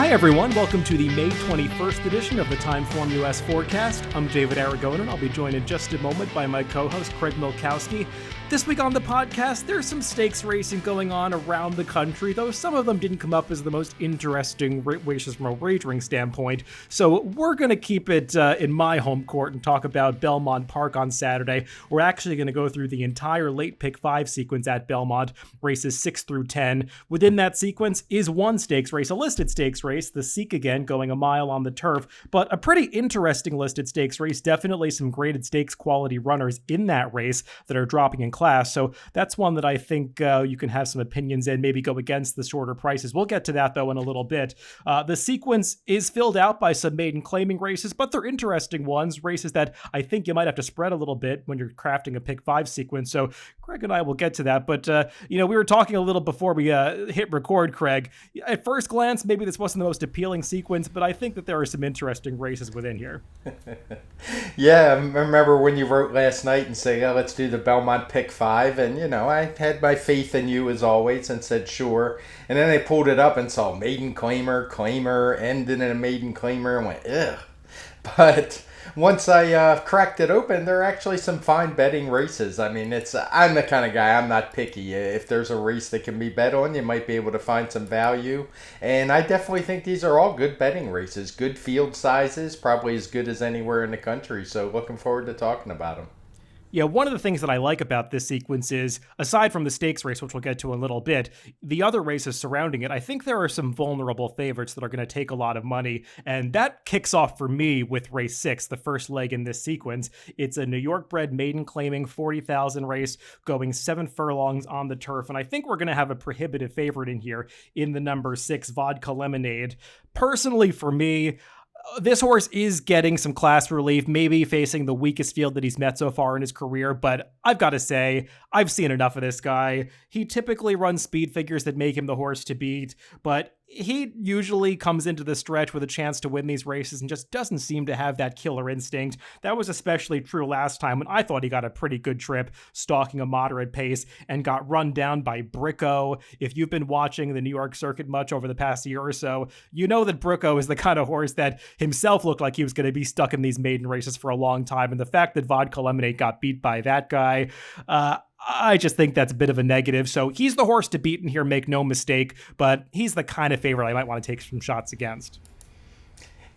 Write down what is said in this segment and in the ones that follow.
Hi everyone, welcome to the May 21st edition of the TimeformUS Forecast. I'm David Aragon, and I'll be joined in just a moment by my co-host Craig Milkowski. This week on the podcast, there's some stakes racing going on around the country, though some of them didn't come up as the most interesting races from a wagering standpoint. So we're going to keep it in my home court and talk about Belmont Park on Saturday. We're actually going to go through the entire late pick 5 sequence at Belmont, races 6 through 10. Within that sequence is one stakes race, a listed stakes race, the Seek Again, going a mile on the turf, but a pretty interesting listed stakes race. Definitely some graded stakes quality runners in that race that are dropping in class. So that's one that I think you can have some opinions in, maybe go against the shorter prices. We'll get to that though in a little bit. The sequence is filled out by some maiden claiming races, but they're interesting ones, races that I think you might have to spread a little bit when you're crafting a pick 5 sequence. So Craig and I will get to that. But, we were talking a little before we hit record, Craig. At first glance, maybe this wasn't the most appealing sequence, but I think that there are some interesting races within here. Yeah, I remember when you wrote last night and said, let's do the Belmont pick 5. And, I had my faith in you as always and said, sure. And then I pulled it up and saw maiden claimer, ended in a maiden claimer, and went, ugh. But once I cracked it open, there are actually some fine betting races. I mean, I'm the kind of guy, I'm not picky. If there's a race that can be bet on, you might be able to find some value. And I definitely think these are all good betting races. Good field sizes, probably as good as anywhere in the country. So looking forward to talking about them. Yeah, one of the things that I like about this sequence is, aside from the stakes race, which we'll get to in a little bit, the other races surrounding it, I think there are some vulnerable favorites that are going to take a lot of money, and that kicks off for me with race 6, the first leg in this sequence. It's a New York-bred maiden claiming 40,000 race, going 7 furlongs on the turf, and I think we're going to have a prohibitive favorite in here in the number 6, Vodka Lemonade. Personally, for me, this horse is getting some class relief, maybe facing the weakest field that he's met so far in his career, but I've got to say, I've seen enough of this guy. He typically runs speed figures that make him the horse to beat, but he usually comes into the stretch with a chance to win these races and just doesn't seem to have that killer instinct. That was especially true last time when I thought he got a pretty good trip, stalking a moderate pace, and got run down by Bricko. If you've been watching the New York circuit much over the past year or so, you know that Bricko is the kind of horse that himself looked like he was going to be stuck in these maiden races for a long time, and the fact that Vodka Lemonade got beat by that guy, I just think that's a bit of a negative. So he's the horse to beat in here, make no mistake, but he's the kind of favorite I might want to take some shots against.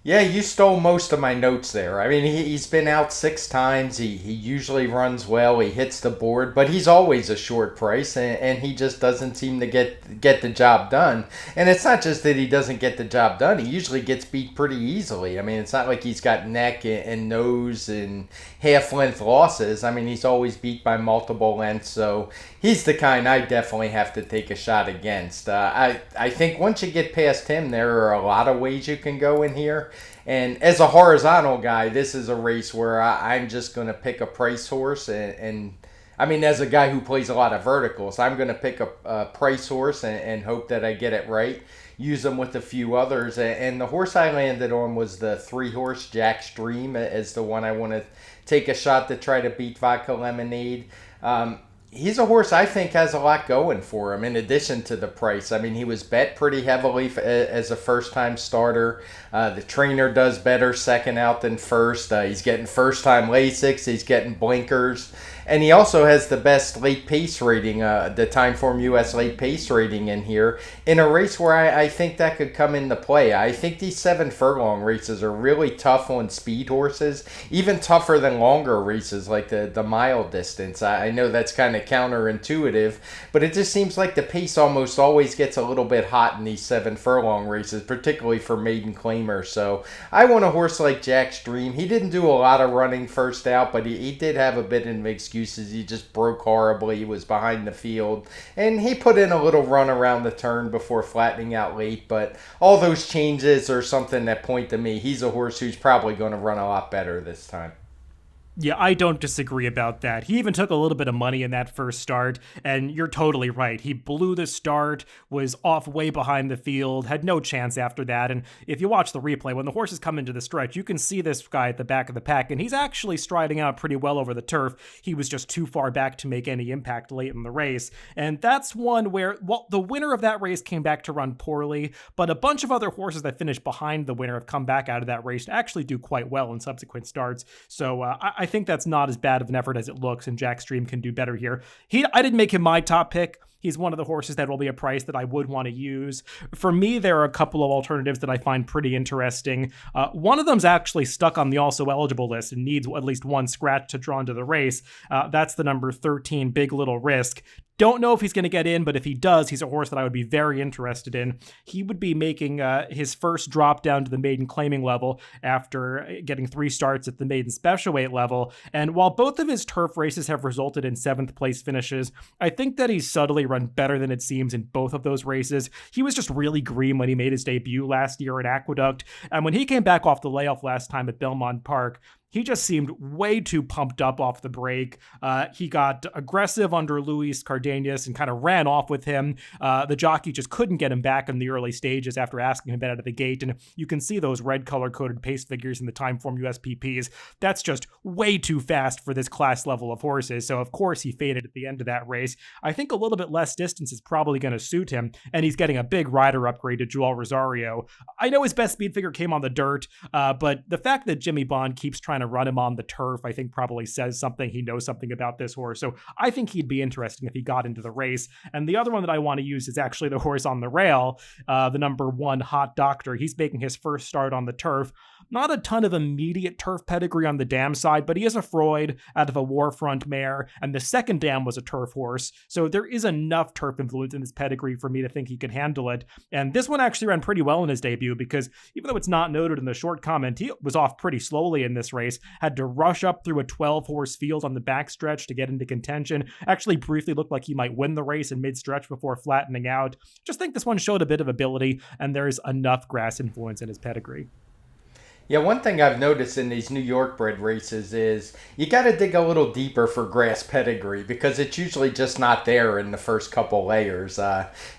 Yeah, you stole most of my notes there. I mean, he's been out 6 times. He usually runs well. He hits the board, but he's always a short price, and he just doesn't seem to get the job done. And it's not just that he doesn't get the job done. He usually gets beat pretty easily. I mean, it's not like he's got neck and nose and half-length losses. I mean, he's always beat by multiple lengths, so he's the kind I definitely have to take a shot against. I think once you get past him, there are a lot of ways you can go in here. And as a horizontal guy, this is a race where I'm just going to pick a price horse. And I mean, as a guy who plays a lot of verticals, I'm going to pick a price horse and hope that I get it right. Use them with a few others. And the horse I landed on was the 3-horse Jack's Dream as the one I want to take a shot to try to beat Vodka Lemonade. He's a horse I think has a lot going for him in addition to the price. I mean, he was bet pretty heavily as a first-time starter. The trainer does better second out than first. He's getting first-time Lasix. He's getting blinkers. And he also has the best late pace rating, the TimeformUS late pace rating in here, in a race where I think that could come into play. I think these 7 furlong races are really tough on speed horses, even tougher than longer races like the mile distance. I know that's kind of counterintuitive, but it just seems like the pace almost always gets a little bit hot in these 7 furlong races, particularly for maiden claimers. So I want a horse like Jack's Dream. He didn't do a lot of running first out, but he did have a bit of excuses. He just broke horribly. He was behind the field, and he put in a little run around the turn before flattening out late. But all those changes are something that point to me he's a horse who's probably going to run a lot better this time. Yeah, I don't disagree about that. He even took a little bit of money in that first start, and you're totally right. He blew the start, was off way behind the field, had no chance after that. And if you watch the replay, when the horses come into the stretch, you can see this guy at the back of the pack, and he's actually striding out pretty well over the turf. He was just too far back to make any impact late in the race. And that's one where, well, the winner of that race came back to run poorly, but a bunch of other horses that finished behind the winner have come back out of that race to actually do quite well in subsequent starts. So I think that's not as bad of an effort as it looks, and Jack Stream can do better here. I didn't make him my top pick. He's one of the horses that will be a price that I would want to use. For me, there are a couple of alternatives that I find pretty interesting. One of them's actually stuck on the also eligible list and needs at least one scratch to draw into the race. That's the number 13, Big Little Risk. Don't know if he's going to get in, but if he does, he's a horse that I would be very interested in. He would be making his first drop down to the maiden claiming level after getting 3 starts at the maiden special weight level. And while both of his turf races have resulted in 7th place finishes, I think that he's subtly run better than it seems in both of those races. He was just really green when he made his debut last year at Aqueduct. And when he came back off the layoff last time at Belmont Park, he just seemed way too pumped up off the break. He got aggressive under Luis Cardenas and kind of ran off with him. The jockey just couldn't get him back in the early stages after asking him out of the gate. And you can see those red color-coded pace figures in the TimeformUS PPs. That's just way too fast for this class level of horses. So of course he faded at the end of that race. I think a little bit less distance is probably going to suit him, and he's getting a big rider upgrade to Joel Rosario. I know his best speed figure came on the dirt, but the fact that Jimmy Bond keeps trying to run him on the turf, I think probably says something. He knows something about this horse. So I think he'd be interesting if he got into the race. And the other one that I want to use is actually the horse on the rail, the number 1 Hot Doctor. He's making his first start on the turf. Not a ton of immediate turf pedigree on the dam side, but he is a Freud out of a Warfront mare, and the second dam was a turf horse. So there is enough turf influence in his pedigree for me to think he could handle it. And this one actually ran pretty well in his debut, because even though it's not noted in the short comment, he was off pretty slowly in this race, had to rush up through a 12-horse field on the backstretch to get into contention, actually briefly looked like he might win the race in mid-stretch before flattening out. Just think this one showed a bit of ability, and there's enough grass influence in his pedigree. Yeah, one thing I've noticed in these New York bred races is you got to dig a little deeper for grass pedigree, because it's usually just not there in the first couple layers.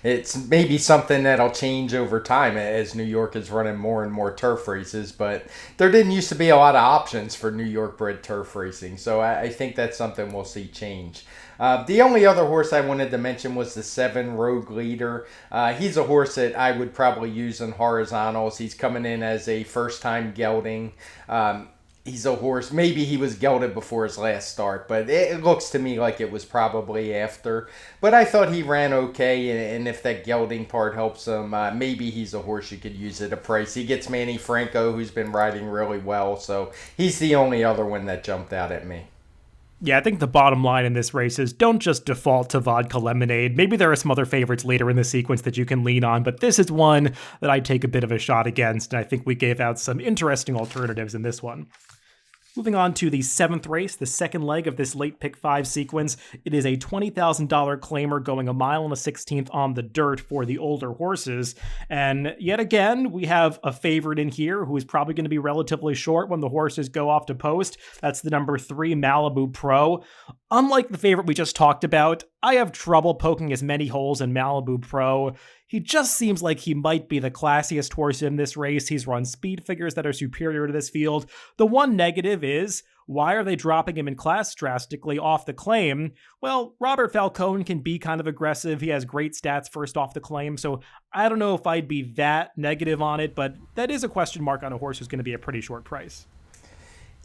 It's maybe something that'll change over time as New York is running more and more turf races, but there didn't used to be a lot of options for New York bred turf racing, so I think that's something we'll see change. The only other horse I wanted to mention was the 7 Rogue Leader. He's a horse that I would probably use in horizontals. He's coming in as a first-time gelding. He's a horse, maybe he was gelded before his last start, but it looks to me like it was probably after. But I thought he ran okay, and if that gelding part helps him, maybe he's a horse you could use at a price. He gets Manny Franco, who's been riding really well, so he's the only other one that jumped out at me. Yeah, I think the bottom line in this race is don't just default to Vodka Lemonade. Maybe there are some other favorites later in the sequence that you can lean on, but this is one that I take a bit of a shot against, and I think we gave out some interesting alternatives in this one. Moving on to the 7th race, the second leg of this late pick 5 sequence. It is a $20,000 claimer going 1 mile and a 16th on the dirt for the older horses. And yet again, we have a favorite in here who is probably going to be relatively short when the horses go off to post. That's the number 3 Malibu Pro. Unlike the favorite we just talked about, I have trouble poking as many holes in Malibu Pro. He just seems like he might be the classiest horse in this race. He's run speed figures that are superior to this field. The one negative is, why are they dropping him in class drastically off the claim? Well, Robert Falcone can be kind of aggressive. He has great stats first off the claim, so I don't know if I'd be that negative on it, but that is a question mark on a horse who's going to be a pretty short price.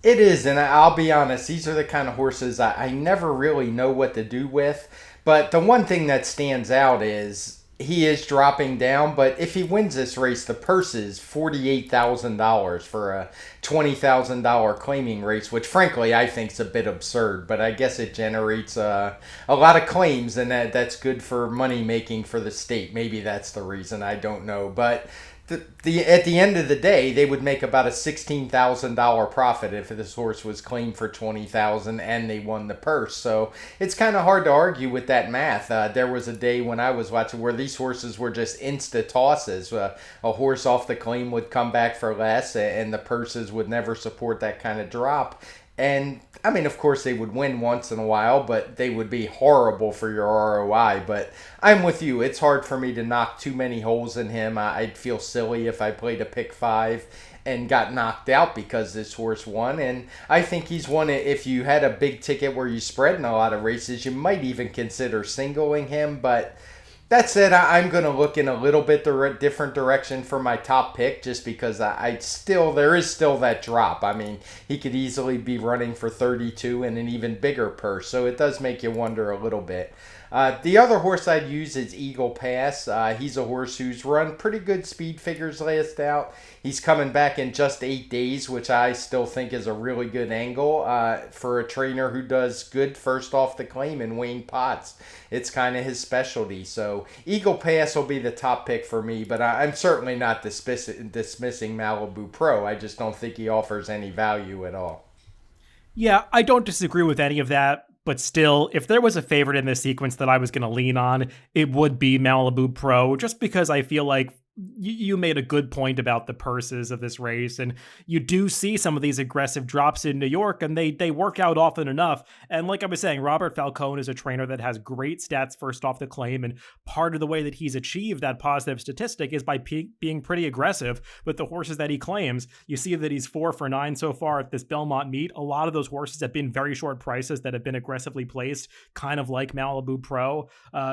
It is, and I'll be honest, these are the kind of horses I never really know what to do with. But the one thing that stands out is he is dropping down, but if he wins this race, the purse is $48,000 for a $20,000 claiming race, which frankly I think is a bit absurd, but I guess it generates a lot of claims, and that's good for money making for the state. Maybe that's the reason, I don't know, but at the end of the day, they would make about a $16,000 profit if this horse was claimed for $20,000 and they won the purse. So it's kind of hard to argue with that math. There was a day when I was watching where these horses were just insta tosses. A horse off the claim would come back for less, and the purses would never support that kind of drop. And I mean, of course, they would win once in a while, but they would be horrible for your ROI. But I'm with you. It's hard for me to knock too many holes in him. I'd feel silly if I played a pick five and got knocked out because this horse won. And I think he's one. If you had a big ticket where you spread in a lot of races, you might even consider singling him. But that said, I'm going to look in a little bit different direction for my top pick just because there is still that drop. I mean, he could easily be running for 32 and an even bigger purse, so it does make you wonder a little bit. The other horse I'd use is Eagle Pass. He's a horse who's run pretty good speed figures last out. He's coming back in just 8 days, which I still think is a really good angle for a trainer who does good first off the claim in Wayne Potts. It's kind of his specialty. So Eagle Pass will be the top pick for me, but I'm certainly not dismissing Malibu Pro. I just don't think he offers any value at all. Yeah, I don't disagree with any of that. But still, if there was a favorite in this sequence that I was going to lean on, it would be Malibu Pro, just because I feel like you made a good point about the purses of this race, and you do see some of these aggressive drops in New York, and they work out often enough. And like I was saying, Robert Falcone is a trainer that has great stats first off the claim, and part of the way that he's achieved that positive statistic is by being pretty aggressive with the horses that he claims. You see that he's 4 for 9 so far at this Belmont meet. A lot of those horses have been very short prices that have been aggressively placed, kind of like Malibu Pro.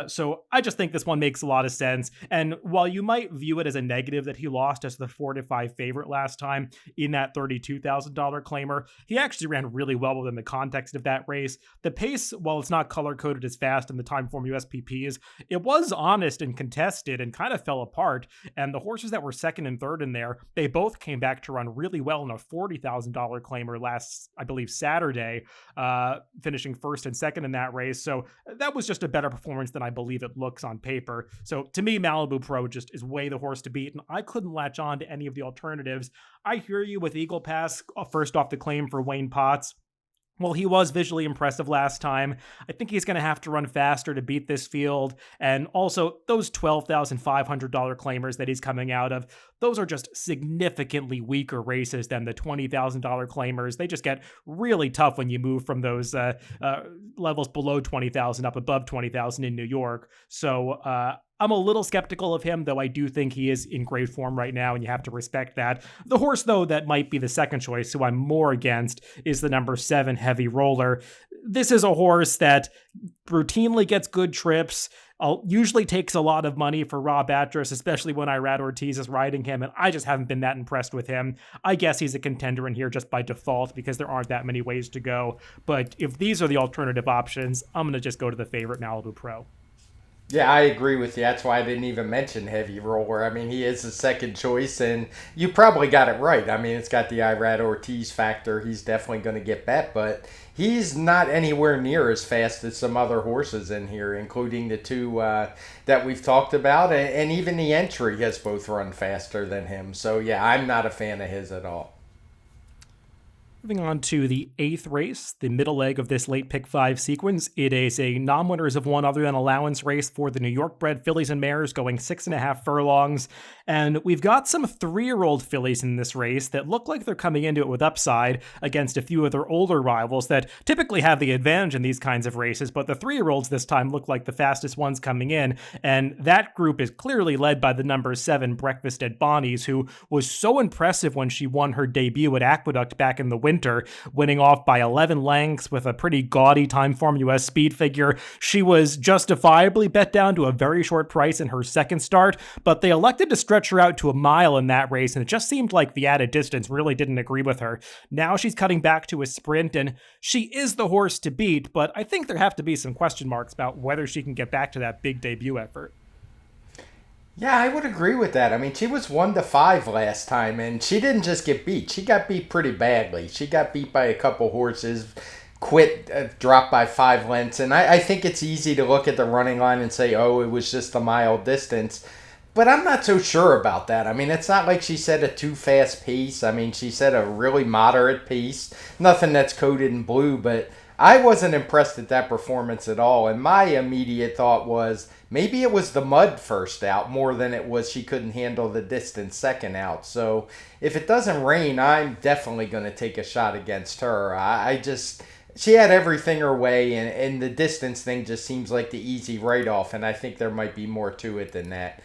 So I just think this one makes a lot of sense. And while you might view it as a negative that he lost as the 4-5 favorite last time in that $32,000 claimer, he actually ran really well within the context of that race. The pace, while it's not color-coded as fast in the TimeformUS PPs, it was honest and contested and kind of fell apart. And the horses that were second and third in there, they both came back to run really well in a $40,000 claimer last, I believe, Saturday, finishing first and second in that race. So that was just a better performance than I believe it looks on paper. So to me, Malibu Pro just is way the horse to beat, and I couldn't latch on to any of the alternatives. I hear you with Eagle Pass first off the claim for Wayne Potts. Well, he was visually impressive last time. I think he's going to have to run faster to beat this field. And also, those $12,500 claimers that he's coming out of, those are just significantly weaker races than the $20,000 claimers. They just get really tough when you move from those levels below 20,000 up above 20,000 in New York. So I'm a little skeptical of him, though I do think he is in great form right now, and you have to respect that. The horse, though, that might be the second choice, who I'm more against, is the number 7 Heavy Roller. This is a horse that routinely gets good trips, usually takes a lot of money for Rob Atras, especially when Irad Ortiz is riding him, and I just haven't been that impressed with him. I guess he's a contender in here just by default because there aren't that many ways to go. But if these are the alternative options, I'm going to just go to the favorite Malibu Pro. Yeah, I agree with you. That's why I didn't even mention Heavy Roller. I mean, he is the second choice, and you probably got it right. I mean, it's got the Irad Ortiz factor. He's definitely going to get bet, but he's not anywhere near as fast as some other horses in here, including the two that we've talked about, and even the entry has both run faster than him. So, yeah, I'm not a fan of his at all. Moving on to the 8th race, the middle leg of this late pick 5 sequence. It is a non-winners of one other than allowance race for the New York bred fillies and mares going 6.5 furlongs. And we've got some 3-year-old fillies in this race that look like they're coming into it with upside against a few of their older rivals that typically have the advantage in these kinds of races. But the 3-year-olds this time look like the fastest ones coming in. And that group is clearly led by the number 7 Breakfast at Bonnie's, who was so impressive when she won her debut at Aqueduct back in the winter, winning off by 11 lengths with a pretty gaudy TimeformUS speed figure. She was justifiably bet down to a very short price in her second start, but they elected to stretch her out to a mile in that race, and it just seemed like the added distance really didn't agree with her. Now she's cutting back to a sprint, and she is the horse to beat, but I think there have to be some question marks about whether she can get back to that big debut effort. Yeah, I would agree with that. I mean, she was 1-5 last time, and she didn't just get beat. She got beat pretty badly. She got beat by a couple horses, dropped by 5 lengths, and I think it's easy to look at the running line and say, oh, it was just a mile distance. But I'm not so sure about that. I mean, it's not like she set a too fast pace. I mean, she set a really moderate pace. Nothing that's coded in blue, but I wasn't impressed at that performance at all. And my immediate thought was maybe it was the mud first out more than it was she couldn't handle the distance second out. So if it doesn't rain, I'm definitely going to take a shot against her. I just, she had everything her way, and the distance thing just seems like the easy write-off, and I think there might be more to it than that.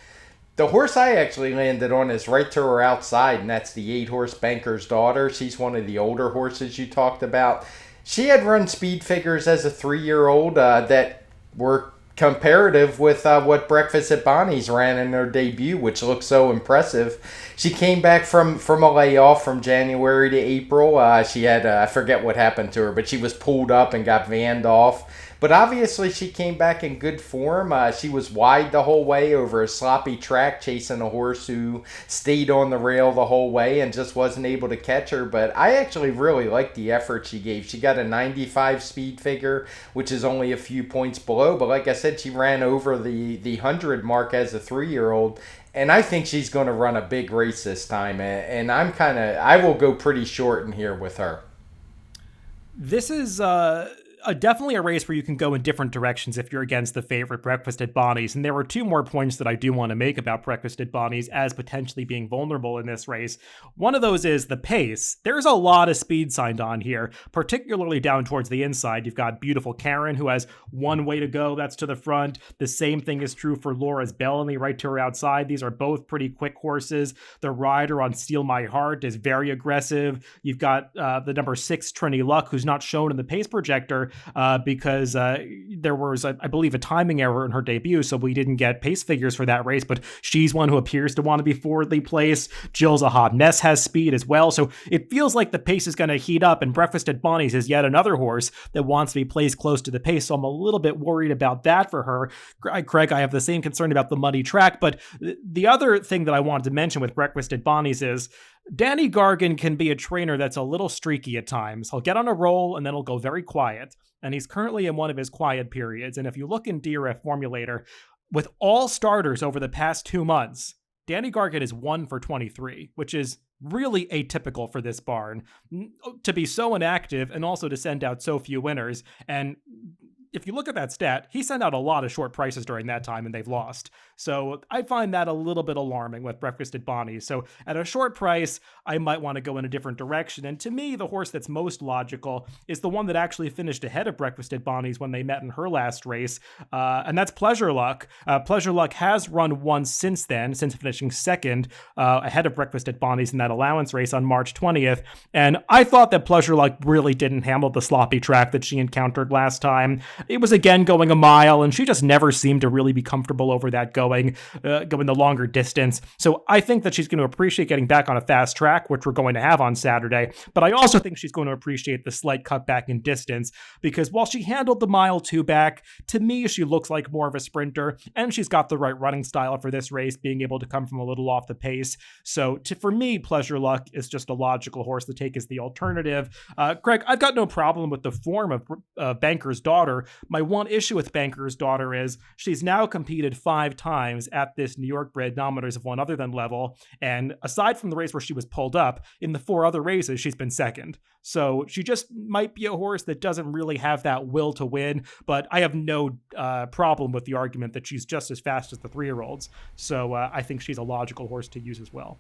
The horse I actually landed on is right to her outside, and that's the 8-horse Banker's Daughter. She's one of the older horses you talked about. She had run speed figures as a 3-year-old that were comparative with what Breakfast at Bonnie's ran in her debut, which looked so impressive. She came back from a layoff from January to April. She had, I forget what happened to her, but she was pulled up and got vanned off. But obviously she came back in good form. She was wide the whole way over a sloppy track, chasing a horse who stayed on the rail the whole way and just wasn't able to catch her. But I actually really liked the effort she gave. She got a 95 speed figure, which is only a few points below. But like I said, she ran over the 100 mark as a 3-year-old. And I think she's going to run a big race this time. And I will go pretty short in here with her. This is definitely a race where you can go in different directions if you're against the favorite Breakfast at Bonnie's. And there were 2 more points that I do want to make about Breakfast at Bonnie's as potentially being vulnerable in this race. One of those is the pace. There's a lot of speed signed on here, particularly down towards the inside. You've got Beautiful Karen, who has one way to go. That's to the front. The same thing is true for Laura's Bellamy right to her outside. These are both pretty quick horses. The rider on Steal My Heart is very aggressive. You've got the number 6 Trini Luck, who's not shown in the pace projector, because there was, I believe, a timing error in her debut, so we didn't get pace figures for that race, but she's one who appears to want to be forwardly placed. Jill's a Hot Mess has speed as well, so it feels like the pace is going to heat up, and Breakfast at Bonnie's is yet another horse that wants to be placed close to the pace, so I'm a little bit worried about that for her. Craig, I have the same concern about the muddy track, but the other thing that I wanted to mention with Breakfast at Bonnie's is Danny Gargan can be a trainer that's a little streaky at times. He'll get on a roll and then he'll go very quiet. And he's currently in one of his quiet periods. And if you look in DRF Formulator, with all starters over the past 2 months, Danny Gargan is 1 for 23, which is really atypical for this barn to be so inactive and also to send out so few winners. And if you look at that stat, he sent out a lot of short prices during that time and they've lost. So I find that a little bit alarming with Breakfast at Bonnie's. So at a short price, I might want to go in a different direction. And to me, the horse that's most logical is the one that actually finished ahead of Breakfast at Bonnie's when they met in her last race. And that's Pleasure Luck. Pleasure Luck has run once since then, since finishing second ahead of Breakfast at Bonnie's in that allowance race on March 20th. And I thought that Pleasure Luck really didn't handle the sloppy track that she encountered last time. It was again going a mile, and she just never seemed to really be comfortable over that going the longer distance. So I think that she's going to appreciate getting back on a fast track, which we're going to have on Saturday. But I also think she's going to appreciate the slight cutback in distance, because while she handled the mile 2 back, to me, she looks like more of a sprinter, and she's got the right running style for this race, being able to come from a little off the pace. So for me, Pleasure Luck is just a logical horse to take as the alternative. Greg, I've got no problem with the form of Banker's Daughter. My one issue with Banker's Daughter is she's now competed 5 times at this New York bred nominators of one other than level. And aside from the race where she was pulled up, in the 4 other races, she's been second. So she just might be a horse that doesn't really have that will to win, but I have no problem with the argument that she's just as fast as the 3-year-olds. So I think she's a logical horse to use as well.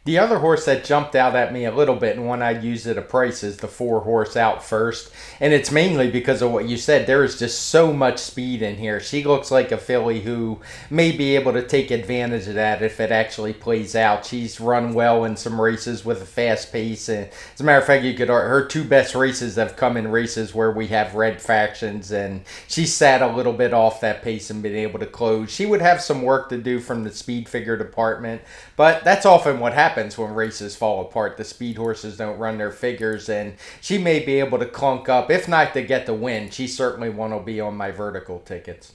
The other horse that jumped out at me a little bit and one I'd use at a price is the 4-horse Out First. And it's mainly because of what you said. There is just so much speed in here. She looks like a filly who may be able to take advantage of that if it actually plays out. She's run well in some races with a fast pace. And as a matter of fact, her 2 best races have come in races where we have red factions. And she sat a little bit off that pace and been able to close. She would have some work to do from the speed figure department. But that's often what happens when races fall apart. The speed horses don't run their figures, and she may be able to clunk up. If not to get the win, she certainly won't be on my vertical tickets.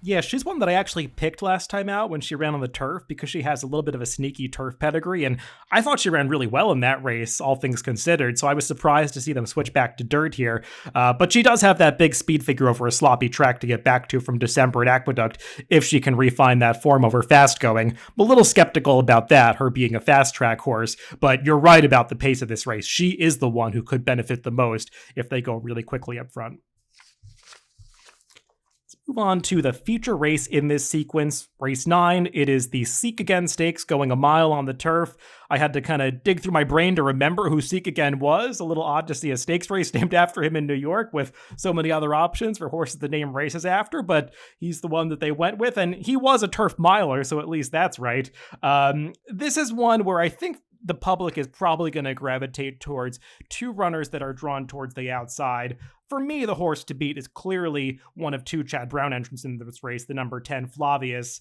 Yeah, she's one that I actually picked last time out when she ran on the turf, because she has a little bit of a sneaky turf pedigree, and I thought she ran really well in that race, all things considered, so I was surprised to see them switch back to dirt here. But she does have that big speed figure over a sloppy track to get back to from December at Aqueduct, if she can refine that form over fast going. I'm a little skeptical about that, her being a fast track horse, but you're right about the pace of this race. She is the one who could benefit the most if they go really quickly up front. Move on to the feature race in this sequence, race 9. It is the Seek Again Stakes, going a mile on the turf. I had to kind of dig through my brain to remember who Seek Again was. A little odd to see a stakes race named after him in New York with so many other options for horses to name races after, but he's the one that they went with, and he was a turf miler, so at least that's right. This is one where I think the public is probably going to gravitate towards two runners that are drawn towards the outside. For me, the horse to beat is clearly one of two Chad Brown entrants in this race, the number 10 Flavius.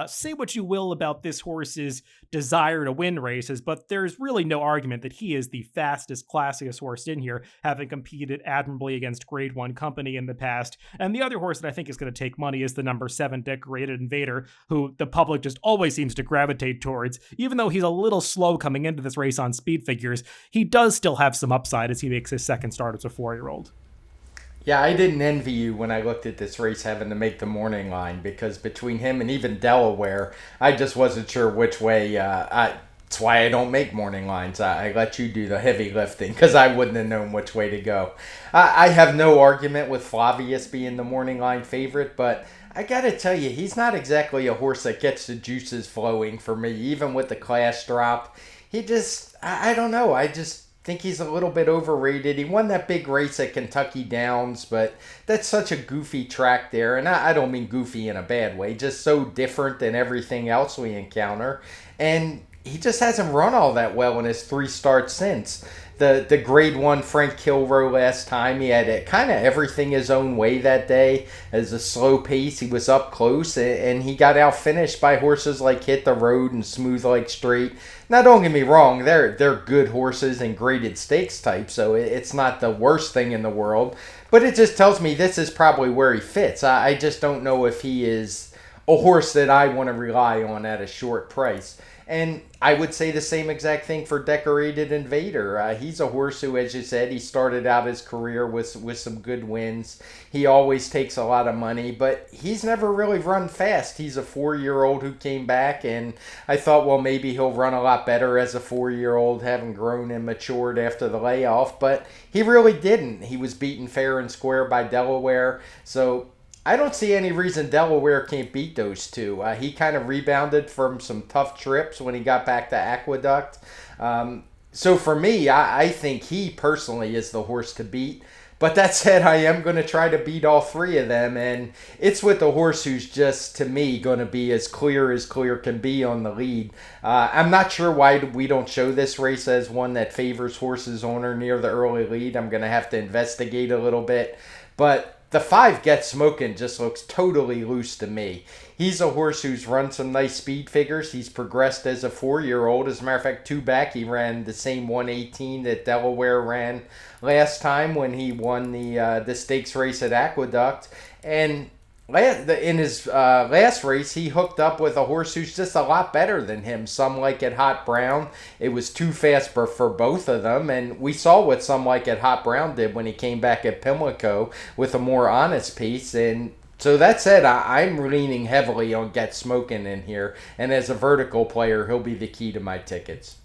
Say what you will about this horse's desire to win races, but there's really no argument that he is the fastest, classiest horse in here, having competed admirably against Grade 1 company in the past. And the other horse that I think is going to take money is the number 7 Decorated Invader, who the public just always seems to gravitate towards. Even though he's a little slow coming into this race on speed figures, he does still have some upside as he makes his second start as a 4-year-old. Yeah, I didn't envy you when I looked at this race having to make the morning line, because between him and even Delaware, I just wasn't sure which way. That's why I don't make morning lines. I let you do the heavy lifting because I wouldn't have known which way to go. I have no argument with Flavius being the morning line favorite, but I got to tell you, he's not exactly a horse that gets the juices flowing for me, even with the class drop. He just, I don't know, I just think he's a little bit overrated. He won that big race at Kentucky Downs, but that's such a goofy track there. And I don't mean goofy in a bad way, just so different than everything else we encounter. And he just hasn't run all that well in his 3 starts since. The Grade 1 Frank Kilroe last time, he had kind of everything his own way that day. As a slow pace, he was up close, and he got out-finished by horses like Hit the Road and Smooth Like Straight. Now, don't get me wrong, they're good horses and graded stakes type, so it's not the worst thing in the world. But it just tells me this is probably where he fits. I just don't know if he is a horse that I want to rely on at a short price. And I would say the same exact thing for Decorated Invader. He's a horse who, as you said, he started out his career with some good wins. He always takes a lot of money, but he's never really run fast. He's a 4-year-old who came back, and I thought, well, maybe he'll run a lot better as a 4-year-old, having grown and matured after the layoff, but he really didn't. He was beaten fair and square by Delaware, so I don't see any reason Delaware can't beat those two. He kind of rebounded from some tough trips when he got back to Aqueduct. So for me, I think he personally is the horse to beat. But that said, I am going to try to beat all 3 of them. And it's with the horse who's just, to me, going to be as clear can be on the lead. I'm not sure why we don't show this race as one that favors horses on or near the early lead. I'm going to have to investigate a little bit. But the 5 Get Smokin' just looks totally loose to me. He's a horse who's run some nice speed figures. He's progressed as a 4-year-old. As a matter of fact, 2 back, he ran the same 118 that Delaware ran last time when he won the stakes race at Aqueduct. And in his last race, he hooked up with a horse who's just a lot better than him. Some Like It Hot Brown. It was too fast for both of them, and we saw what Some Like It Hot Brown did when he came back at Pimlico with a more honest pace. And so that said, I'm leaning heavily on Get Smokin' in here, and as a vertical player, he'll be the key to my tickets.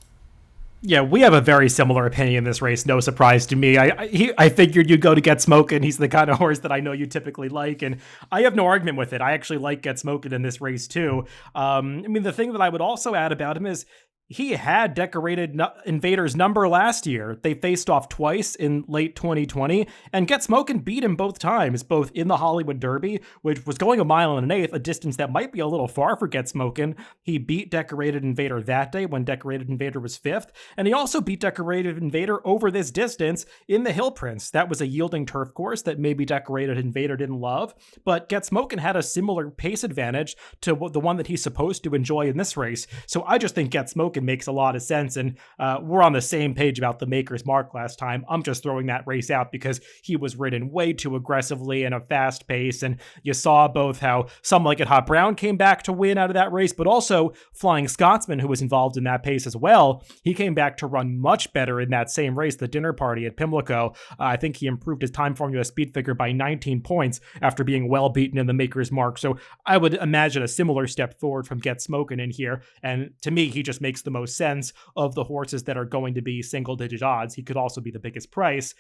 Yeah, we have a very similar opinion in this race. No surprise to me. I figured you'd go to Get Smokin'. He's the kind of horse that I know you typically like, and I have no argument with it. I actually like Get Smokin' in this race too. The thing that I would also add about him is he had Decorated Invader's number last year. They faced off twice in late 2020, and Get Smokin' beat him both times, both in the Hollywood Derby, which was going 1 1/8 miles, a distance that might be a little far for Get Smokin'. He beat Decorated Invader that day when Decorated Invader was 5th, and he also beat Decorated Invader over this distance in the Hill Prince. That was a yielding turf course that maybe Decorated Invader didn't love, but Get Smokin' had a similar pace advantage to the one that he's supposed to enjoy in this race. So I just think Get Smokin' makes a lot of sense, and we're on the same page about the Maker's Mark last time. I'm just throwing that race out because he was ridden way too aggressively in a fast pace, and you saw both how Some Like It Hot Brown came back to win out of that race, but also Flying Scotsman, who was involved in that pace as well. He came back to run much better in that same race, the dinner party at Pimlico. I think he improved his TimeformUS speed figure by 19 points after being well beaten in the Maker's Mark. So I would imagine a similar step forward from Get Smokin' in here, and to me, he just makes the most sense of the horses that are going to be single-digit odds. He could also be the biggest price.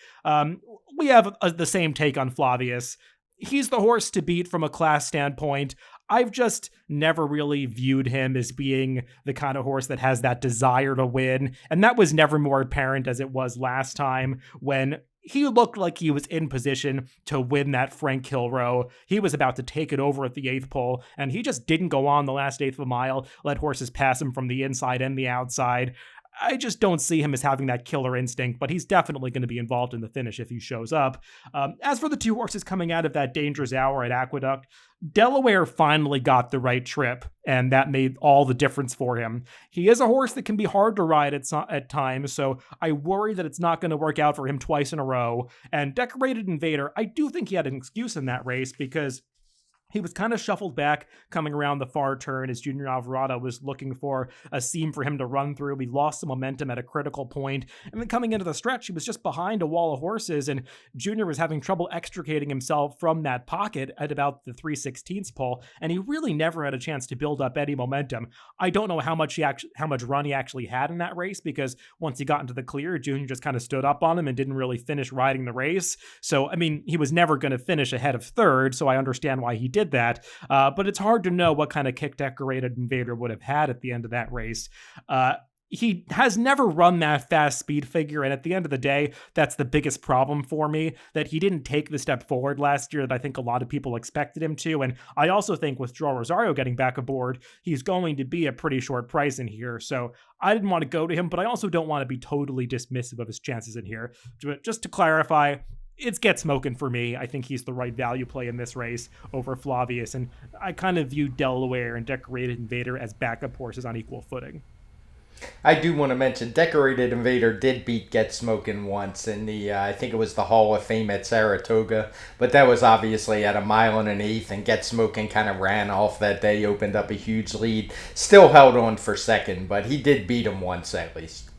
We have the same take on Flavius. he's the horse to beat from a class standpoint. I've just never really viewed him as being the kind of horse that has that desire to win. And that was never more apparent as it was last time when he looked like he was in position to win that Frank Kilroe. He was about to take it over at the 8th pole, and he just didn't go on the last eighth of a mile, let horses pass him from the inside and the outside. I just don't see him as having that killer instinct, but he's definitely going to be involved in the finish if he shows up. As for the two horses coming out of that dangerous hour at Aqueduct, Delaware finally got the right trip, and that made all the difference for him. He is a horse that can be hard to ride at times, so I worry that it's not going to work out for him twice in a row. And Decorated Invader, I do think he had an excuse in that race because he was kind of shuffled back coming around the far turn as Junior Alvarado was looking for a seam for him to run through. He lost some momentum at a critical point. And then coming into the stretch, he was just behind a wall of horses, and Junior was having trouble extricating himself from that pocket at about the 3/16 pole, and he really never had a chance to build up any momentum. I don't know how much run he actually had in that race, because once he got into the clear, Junior just kind of stood up on him and didn't really finish riding the race. So, I mean, he was never going to finish ahead of third, so I understand why he did that, but it's hard to know what kind of kick Decorated Invader would have had at the end of that race. He has never run that fast speed figure, and at the end of the day, that's the biggest problem for me, that he didn't take the step forward last year that I think a lot of people expected him to, and I also think with Joel Rosario getting back aboard, he's going to be a pretty short price in here, so I didn't want to go to him, but I also don't want to be totally dismissive of his chances in here. But just to clarify, it's Get Smokin' for me. I think he's the right value play in this race over Flavius, and I kind of view Delaware and Decorated Invader as backup horses on equal footing. I do want to mention Decorated Invader did beat Get Smokin' once in the, I think it was the Hall of Fame at Saratoga, but that was obviously at 1 1/8, and Get Smokin' kind of ran off that day, opened up a huge lead, still held on for second, but he did beat him once at least.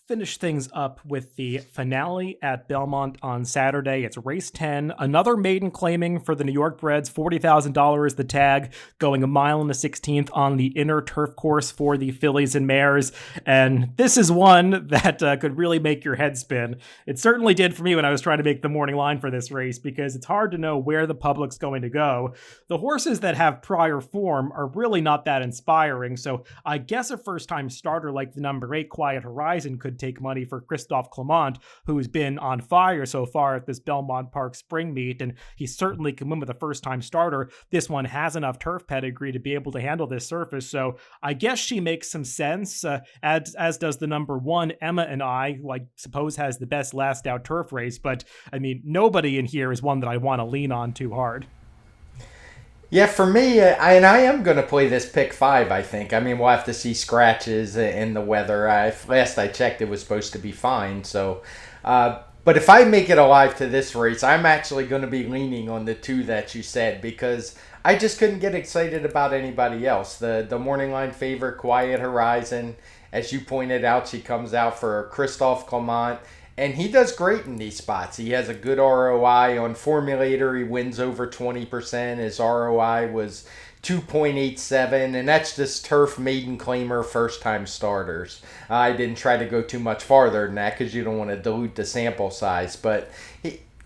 Finish things up with the finale at Belmont on Saturday. It's race 10, another maiden claiming for the New York Breds, $40,000 the tag, going 1.16 on the inner turf course for the fillies and mares. And this is one that could really make your head spin. It certainly did for me when I was trying to make the morning line for this race, because it's hard to know where the public's going to go. The horses that have prior form are really not that inspiring, so I guess a first-time starter like the number 8 Quiet Horizon could take money for Christophe Clement, who's been on fire so far at this Belmont Park spring meet, and he certainly can win with a first-time starter. This one has enough turf pedigree to be able to handle this surface, so I guess she makes some sense, as does the number 1 Emma and I, who I suppose has the best last out turf race, but I mean, nobody in here is one that I want to lean on too hard. Yeah, for me, I am going to play this pick 5, I think. I mean, we'll have to see scratches in the weather. Last I checked, it was supposed to be fine. So, but if I make it alive to this race, I'm actually going to be leaning on the 2 that you said, because I just couldn't get excited about anybody else. The morning line favorite, Quiet Horizon, as you pointed out, she comes out for Christophe Clement. And he does great in these spots. He has a good ROI on Formulator. He wins over 20%. His ROI was 2.87, and that's just turf maiden claimer first-time starters. I didn't try to go too much farther than that because you don't want to dilute the sample size, but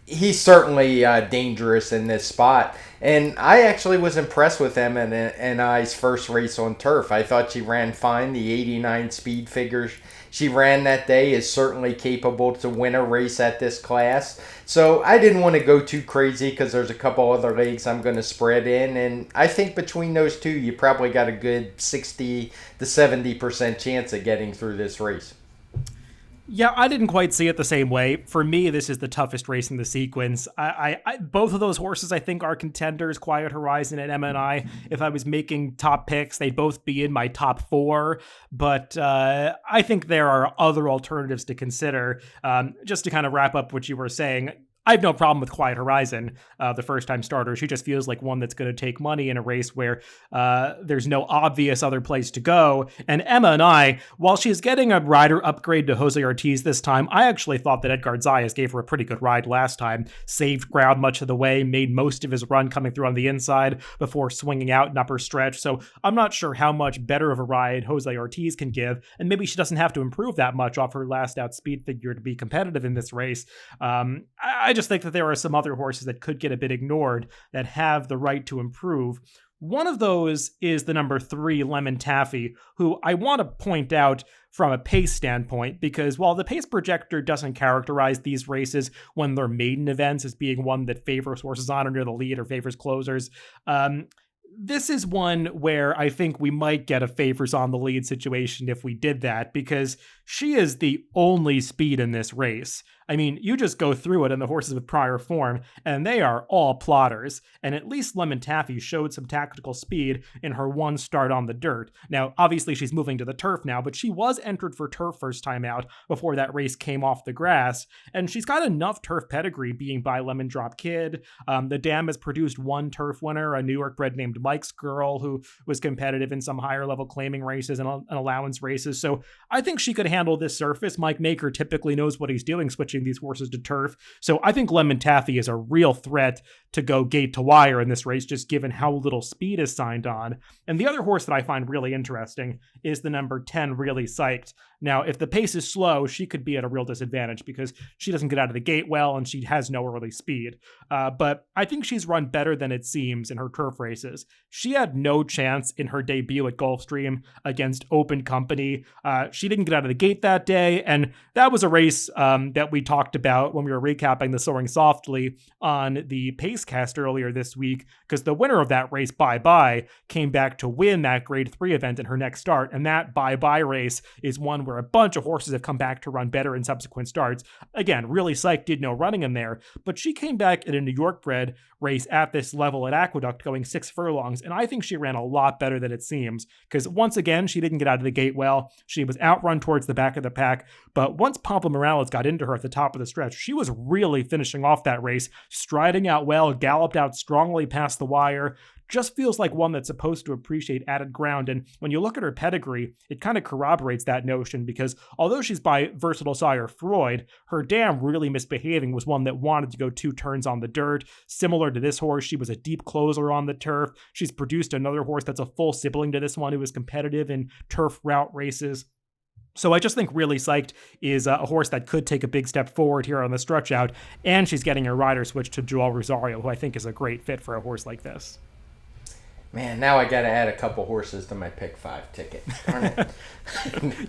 he's certainly dangerous in this spot. And I actually was impressed with Emma and I's first race on turf. I thought she ran fine. The 89 speed figures she ran that day is certainly capable to win a race at this class. So I didn't want to go too crazy because there's a couple other legs I'm going to spread in. And I think between those two, you probably got a good 60 to 70% chance of getting through this race. Yeah, I didn't quite see it the same way. For me, this is the toughest race in the sequence. I both of those horses, I think, are contenders, Quiet Horizon and Emma and I. If I was making top picks, they'd both be in my top 4. But I think there are other alternatives to consider. Just to kind of wrap up what you were saying, I have no problem with Quiet Horizon, the first-time starter. She just feels like one that's going to take money in a race where there's no obvious other place to go. And Emma and I, while she's getting a rider upgrade to Jose Ortiz this time, I actually thought that Edgar Zayas gave her a pretty good ride last time. Saved ground much of the way, made most of his run coming through on the inside before swinging out in upper stretch. So I'm not sure how much better of a ride Jose Ortiz can give, and maybe she doesn't have to improve that much off her last out speed figure to be competitive in this race. I just think that there are some other horses that could get a bit ignored that have the right to improve. One of those is the number 3, Lemon Taffy, who I want to point out from a pace standpoint, because while the pace projector doesn't characterize these races when they're maiden events as being one that favors horses on or near the lead or favors closers, this is one where I think we might get a favors on the lead situation if we did that, because she is the only speed in this race. I mean, you just go through it and the horses with prior form, and they are all plotters. And at least Lemon Taffy showed some tactical speed in her one start on the dirt. Now, obviously she's moving to the turf now, but she was entered for turf first time out before that race came off the grass. And she's got enough turf pedigree being by Lemon Drop Kid. The dam has produced one turf winner, a New York bred named Mike's Girl, who was competitive in some higher level claiming races and allowance races. So I think she could handle this surface. Mike Maker typically knows what he's doing, switching these horses to turf. So I think Lemon Taffy is a real threat to go gate to wire in this race, just given how little speed is signed on. And the other horse that I find really interesting is the number 10, Really Psyched. Now, if the pace is slow, she could be at a real disadvantage because she doesn't get out of the gate well and she has no early speed. But I think she's run better than it seems in her turf races. She had no chance in her debut at Gulfstream against Open Company. She didn't get out of the gate that day, and that was a race that we talked about when we were recapping the Soaring Softly on the Pacecast earlier this week, because the winner of that race, Bye Bye, came back to win that Grade 3 event in her next start, and that Bye Bye race is one where a bunch of horses have come back to run better in subsequent starts. Again, Really Psyched did no running in there, but she came back in a New York bred race at this level at Aqueduct going 6 furlongs, and I think she ran a lot better than it seems, because once again, she didn't get out of the gate well. She was outrun towards the back of the pack, but once Pampa Morales got into her at the top of the stretch, she was really finishing off that race, striding out well, galloped out strongly past the wire. Just feels like one that's supposed to appreciate added ground. And when you look at her pedigree, it kind of corroborates that notion, because although she's by versatile sire Freud, her dam Really Misbehaving was one that wanted to go 2 turns on the dirt. Similar to this horse, she was a deep closer on the turf. She's produced another horse that's a full sibling to this one who is competitive in turf route races. So I just think Really Psyched is a horse that could take a big step forward here on the stretch out, and she's getting a rider switch to Joel Rosario, who I think is a great fit for a horse like this. Man, now I got to add a couple horses to my pick 5 ticket. Darn it.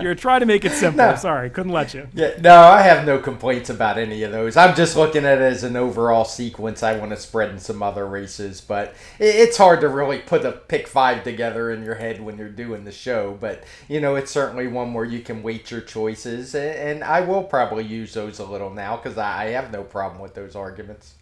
You're trying to make it simple. No. Sorry, couldn't let you. Yeah, no, I have no complaints about any of those. I'm just looking at it as an overall sequence. I want to spread in some other races, but it's hard to really put a pick 5 together in your head when you're doing the show. But, you know, it's certainly one where you can weight your choices, and I will probably use those a little now because I have no problem with those arguments.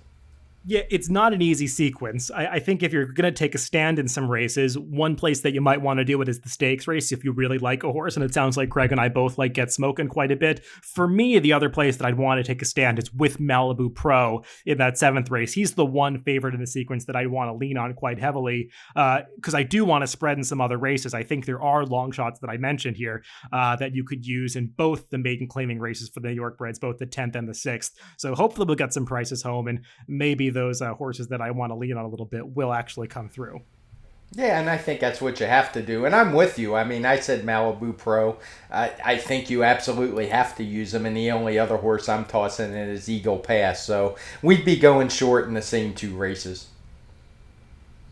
Yeah, it's not an easy sequence. I think if you're going to take a stand in some races, one place that you might want to do it is the stakes race if you really like a horse, and it sounds like Craig and I both like Get Smokin' quite a bit. For me, the other place that I'd want to take a stand is with Malibu Pro in that 7th race. He's the one favorite in the sequence that I want to lean on quite heavily, because I do want to spread in some other races. I think there are long shots that I mentioned here that you could use in both the maiden claiming races for the New York breds, both the 10th and the 6th. So hopefully we'll get some prices home, and maybe those horses that I want to lean on a little bit will actually come through. Yeah, and I think that's what you have to do. And I'm with you. I mean, I said Malibu Pro. I think you absolutely have to use him. And the only other horse I'm tossing in is Eagle Pass. So we'd be going short in the same 2 races.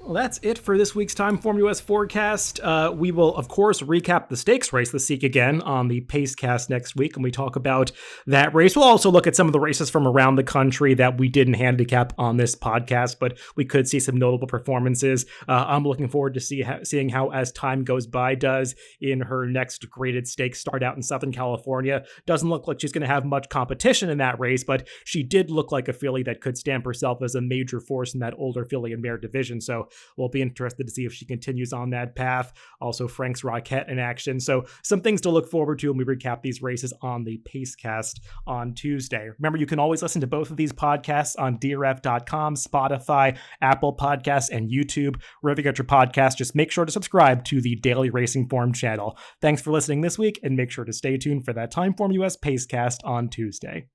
Well, that's it for this week's TimeformUS Forecast. We will, of course, recap the stakes race this week again on the Pacecast next week, and we talk about that race. We'll also look at some of the races from around the country that we didn't handicap on this podcast, but we could see some notable performances. I'm looking forward to seeing how As Time Goes By does in her next graded stakes start out in Southern California. Doesn't look like she's going to have much competition in that race, but she did look like a filly that could stamp herself as a major force in that older filly and mare division. So we'll be interested to see if she continues on that path. Also, Frank's Rocket in action. So some things to look forward to when we recap these races on the Pacecast on Tuesday. Remember, you can always listen to both of these podcasts on DRF.com, Spotify, Apple Podcasts, and YouTube. Wherever you get your podcast, just make sure to subscribe to the Daily Racing Form channel. Thanks for listening this week, and make sure to stay tuned for that TimeformUS Pacecast on Tuesday.